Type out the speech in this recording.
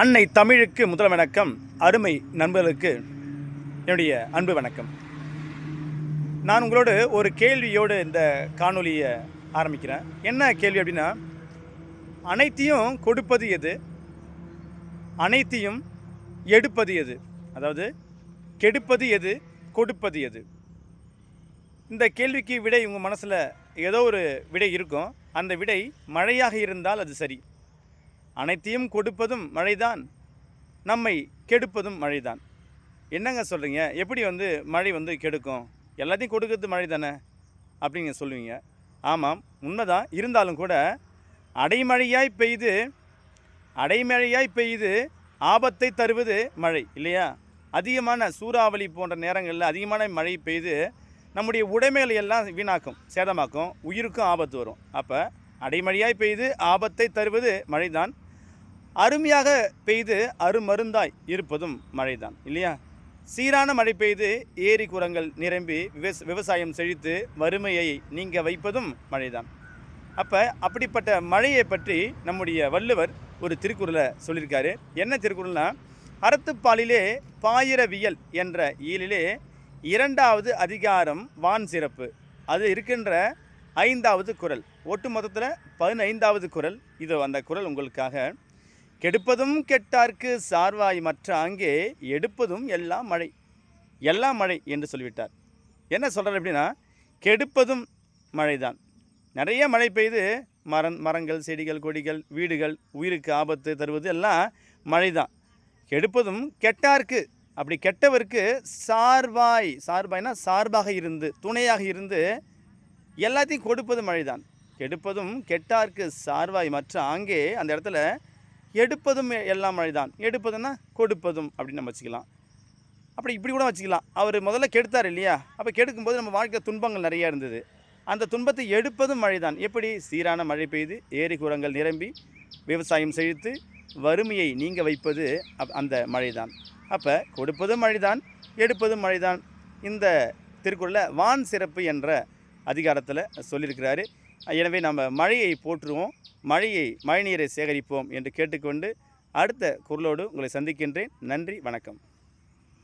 அன்னை தமிழுக்கு முதல் வணக்கம். அருமை நண்பர்களுக்கு என்னுடைய அன்பு வணக்கம். நான் உங்களோடு ஒரு கேள்வியோடு இந்த காணொலியை ஆரம்பிக்கிறேன். என்ன கேள்வி அப்படின்னா, அனைத்தையும் கொடுப்பது எது, அனைத்தையும் எடுப்பது எது? அதாவது கெடுப்பது எது, கொடுப்பது எது? இந்த கேள்விக்கு விடை உங்கள் மனசில் ஏதோ ஒரு விடை இருக்கும். அந்த விடை மழையாக இருந்தால் அது சரி. அனைத்தையும் கொடுப்பதும் மழைதான், நம்மை கெடுப்பதும் மழைதான். என்னங்க சொல்கிறீங்க? எப்படி மழை கெடுக்கும்? எல்லாத்தையும் கொடுக்கறது மழை தானே அப்படிங்க சொல்லுவீங்க. ஆமாம், உண்மைதான். இருந்தாலும் கூட அடைமழையாய் பெய்து ஆபத்தை தருவது மழை இல்லையா? அதிகமான சூறாவளி போன்ற நேரங்களில் அதிகமான மழை பெய்து நம்முடைய உடைமைகளை எல்லாம் வீணாக்கும், சேதமாக்கும், உயிருக்கும் ஆபத்து வரும். அப்போ அடைமழையாய் பெய்து ஆபத்தை தருவது மழைதான். அருமையாக பெய்து அருமருந்தாய் இருப்பதும் மழைதான் இல்லையா? சீரான மழை பெய்து ஏரி குளங்கள் நிரம்பி விவசாயம் செழித்து வறுமையை நீங்க வைப்பதும் மழைதான். அப்படிப்பட்ட மழையை பற்றி நம்முடைய வள்ளுவர் ஒரு திருக்குறளை சொல்லியிருக்காரு. என்ன திருக்குறள்னா, அறத்துப்பாலிலே பாயிரவியல் என்ற இயலிலே 2வது அதிகாரம் வான் சிறப்பு, அது இருக்கின்ற 5வது குறள். ஒட்டு மொத்தத்தில் 15வது குறள். இது அந்த குறள் உங்களுக்காக. கெடுப்பதும் கெட்டார்க்கு சார்வாய் மற்ற அங்கே எடுப்பதும் எல்லாம் மழை என்று சொல்லிவிட்டார். என்ன சொல்கிறார் அப்படின்னா, கெடுப்பதும் மழைதான். நிறைய மழை பெய்து மரங்கள், செடிகள், கொடிகள், வீடுகள், உயிருக்கு ஆபத்து தருவது எல்லாம் மழைதான். கெடுப்பதும் கெட்டார்க்கு, அப்படி கெட்டவருக்கு சார்பாய்னா சார்பாக இருந்து, துணையாக இருந்து எல்லாத்தையும் கொடுப்பது மழைதான். கெடுப்பதும் கெட்டார்க்கு சார்வாய் மற்ற அங்கே, அந்த இடத்துல எடுப்பதும் எல்லாம் மழைதான். எடுப்பதுன்னா கொடுப்பதும் அப்படின்னு நம்ம வச்சுக்கலாம். இப்படி கூட வச்சுக்கலாம். அவர் முதல்ல கெடுத்தார் இல்லையா? அப்போ கெடுக்கும்போது நம்ம வாழ்க்கையில் துன்பங்கள் நிறையா இருந்தது. அந்த துன்பத்தை எடுப்பதும் மழைதான். எப்படி? சீரான மழை பெய்து ஏரி குளங்கள் நிரம்பி விவசாயம் செழித்து வறுமையை நீங்க வைப்பது அந்த மழைதான். அப்போ கொடுப்பதும் மழைதான், எடுப்பதும் மழைதான். இந்த திருக்குறளில் வான் சிறப்பு என்ற அதிகாரத்தில் சொல்லியிருக்கிறாரு. எனவே நம்ம மழையை போற்றுவோம், மழைநீரை சேகரிப்போம் என்று கேட்டுக்கொண்டு அடுத்த குறளோடு உங்களை சந்திக்கின்றேன். நன்றி, வணக்கம்.